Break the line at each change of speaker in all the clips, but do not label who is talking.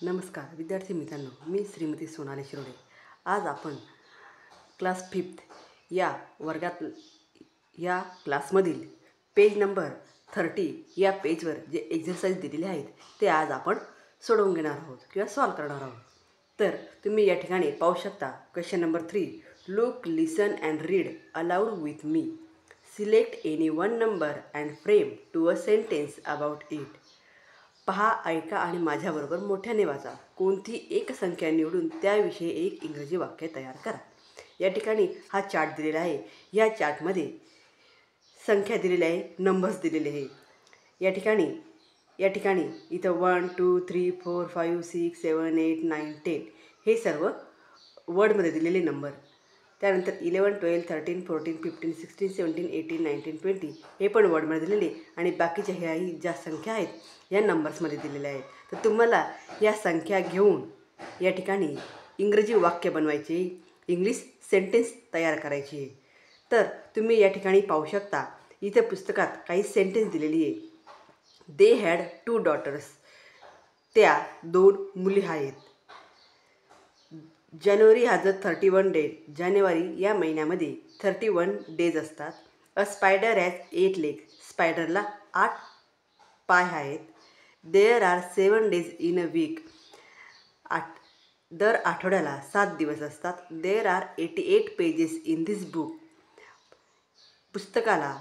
नमस्कार विद्यार्थी मित्रांनो, मी श्रीमती सोनाली शिरोडे। आज आपण क्लास 5 या वर्गात या क्लासमधील पेज नंबर 30 या पेजवर जे एक्सरसाइज दिलेले आहेत ते आज आपण सोडवून घेणार आहोत किंवा सॉल्व करणार आहोत। तर तुम्ही या ठिकाणी पाहू शकता question number 3, look, listen and read aloud with me. Select any one number and frame to a sentence about it. पहा, ऐका आणि माझ्याबरोबर मोठ्याने वाचा. कोणती एक संख्या निवडून त्याविषयी एक इंग्रजी वाक्य तयार करा. या ठिकाणी हा चार्ट दिलेला आहे. या चार्टमध्ये संख्या दिलेल्या आहे, नंबर्स दिलेले आहे. या ठिकाणी इथं 1 2 3 4 5 6 7 8 9 10 हे सर्व वर्डमध्ये दिलेले नंबर. त्यानंतर 11 12 13 14 15 16 17 18 19 20 हे पण वर्डमध्ये दिलेले आणि बाकीच्या ह्याही ज्या संख्या आहेत या नंबर्समध्ये दिलेल्या आहेत. तर तुम्हाला या संख्या घेऊन या ठिकाणी इंग्रजी वाक्य बनवायचे, इंग्लिश सेंटेन्स तयार करायची आहे. तर तुम्ही या ठिकाणी पाहू शकता, इथे पुस्तकात काही सेंटेन्स दिलेली आहे. दे हॅड 2 daughters. त्या 2 मुली आहेत. January has 31 days. जानेवारी या महिन्यामध्ये 31 days असतात. A spider has 8 legs. स्पायडरला 8 पाय आहेत. There are 7 days in a week. दर आठवड्याला 7 दिवस असतात. There are 88 pages in this book. पुस्तकाला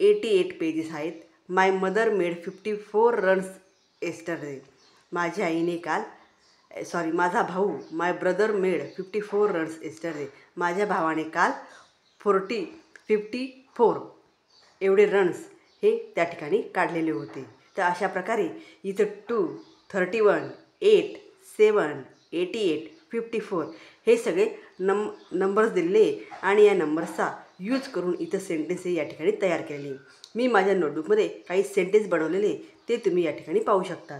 88 पेजेस आहेत. My mother made 54 runs yesterday. माझा भाऊ my brother made 54 runs yesterday. माझ्या भावाने काल 54 एवढे रन्स हे त्या ठिकाणी काढलेले होते. तर अशा प्रकारे इथं 2 31 8 7 88 54 हे सगळे नंबर्स दिलेले आणि या नंबर्सचा यूज करून इथं सेंटेन्स या ठिकाणी तयार केलेले. मी माझ्या नोटबुकमध्ये काही सेंटेन्स बनवलेले ते तुम्ही या ठिकाणी पाहू शकता.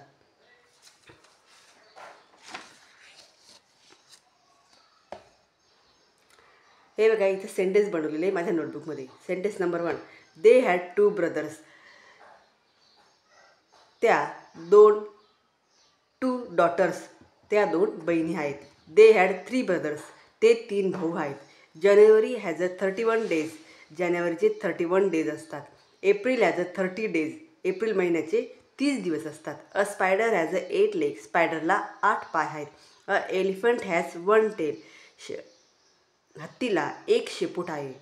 हे बघा, इथं सेंटेन्स बनवलेले माझ्या नोटबुकमध्ये. Sentence number 1, they had 2 brothers. त्या 2 daughters. त्या 2 बहिणी आहेत. They had 3 brothers. ते 3 भाऊ आहेत. January has 31 days. जानेवारीचे 31 days असतात. April has 30 days. एप्रिल महिन्याचे 30 दिवस असतात. A spider has 8 legs. स्पायडरला 8 पाय आहेत. A elephant has 1 tail. हत्तीला 1 शेपूट आहे.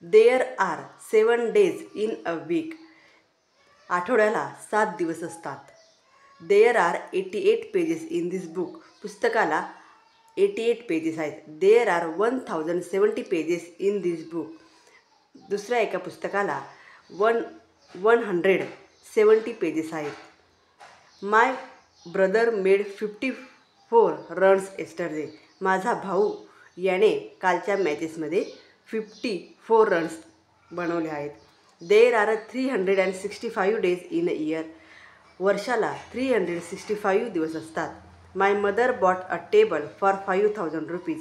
There are 7 days in a week. आठवड्याला 7 दिवस असतात. There are 88 pages in this book. पुस्तकाला 88 पेजेस आहेत. There are 1070 pages in this book. दुसऱ्या एका पुस्तकाला 170 पेजेस आहेत. माय ब्रदर मेड 54 runs yesterday. माझा भाऊ याने कालच्या मॅचेसमध्ये 54 रन्स बनवले आहेत. There are 365 days in a year. वर्षाला 365 दिवस असतात. My mother bought a table for 5000 rupees.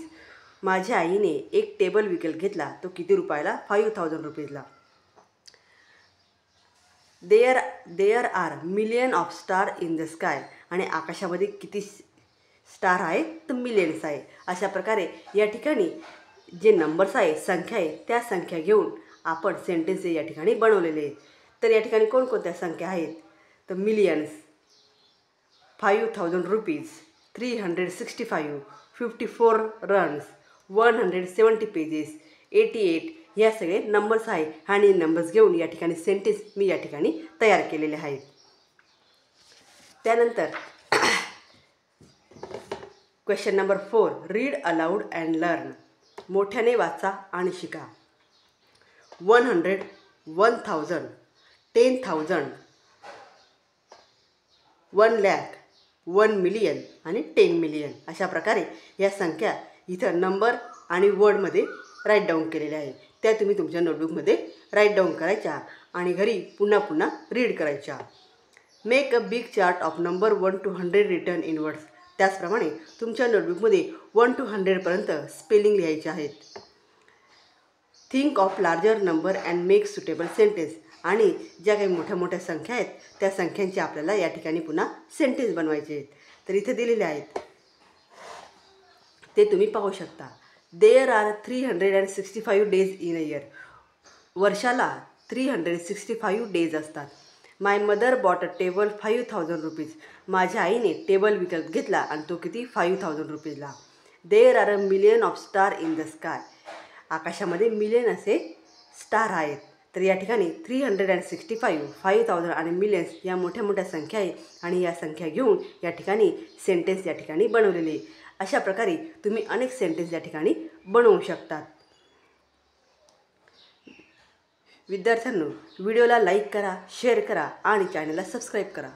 माझ्या आईने एक टेबल विकत घेतला. तो किती रुपयाला? 5000 rupeesला. There are million of star in the sky. आणि आकाशामध्ये किती स्टार आहेत? तर मिलियन्स आहे. अशा प्रकारे या ठिकाणी जे नंबर्स आहे, संख्या आहे, त्या संख्या घेऊन आपण सेंटेन्स या ठिकाणी बनवलेले आहेत. तर या ठिकाणी कोणकोणत्या संख्या आहेत? तर मिलियन्स, 5000 rupees, 365, 54 runs, 170 पेजेस, 88 ह्या सगळे नंबर्स आहे आणि नंबर्स घेऊन या ठिकाणी सेंटेन्स मी या ठिकाणी तयार केलेले आहेत. त्यानंतर question number 4, read aloud and learn. मोठ्याने वाचा आणि शिका. 100, 1000, 10,000, 1 lakh, 1 million आणि 10 million अशा प्रकारे या संख्या इथं नंबर आणि वर्डमध्ये राईट डाऊन केलेल्या आहे. त्या तुम्ही तुमच्या नोटबुकमध्ये राईट डाऊन करायच्या आणि घरी पुन्हा पुन्हा रीड करायच्या. Make a big chart of number 1 to 100 return in words. त्याचप्रमाणे तुमच्या नोटबुकमध्ये 1 to 100पर्यंत स्पेलिंग लिहायचे आहेत. Think of larger number and make suitable sentence. आणि ज्या काही मोठ्या मोठ्या संख्या आहेत त्या संख्यांचे आपल्याला या ठिकाणी पुन्हा सेंटेन्स बनवायचे आहेत. तर इथे दिलेले आहेत ते तुम्ही पाहू शकता. There are 365 days in a year. वर्षाला 365 डेज असतात. My mother bought a table 5000 rupees. माझ्या आईने टेबल विकत घेतला आणि तो किती 5000 रुपीजला. There are a million of star in the sky. आकाशामध्ये मिलियन असे स्टार आहेत. तर या ठिकाणी 365, 5000 आणि मिलियन्स या मोठ्या मोठ्या संख्या आहे आणि या संख्या घेऊन या ठिकाणी सेंटेन्स या ठिकाणी बनवलेले आहे. अशा प्रकारे तुम्ही अनेक सेंटेन्स या ठिकाणी बनवू शकतात. विद्यार्थ्यांनो, व्हिडिओला लाईक करा, शेअर करा आणि चॅनलला सबस्क्राईब करा.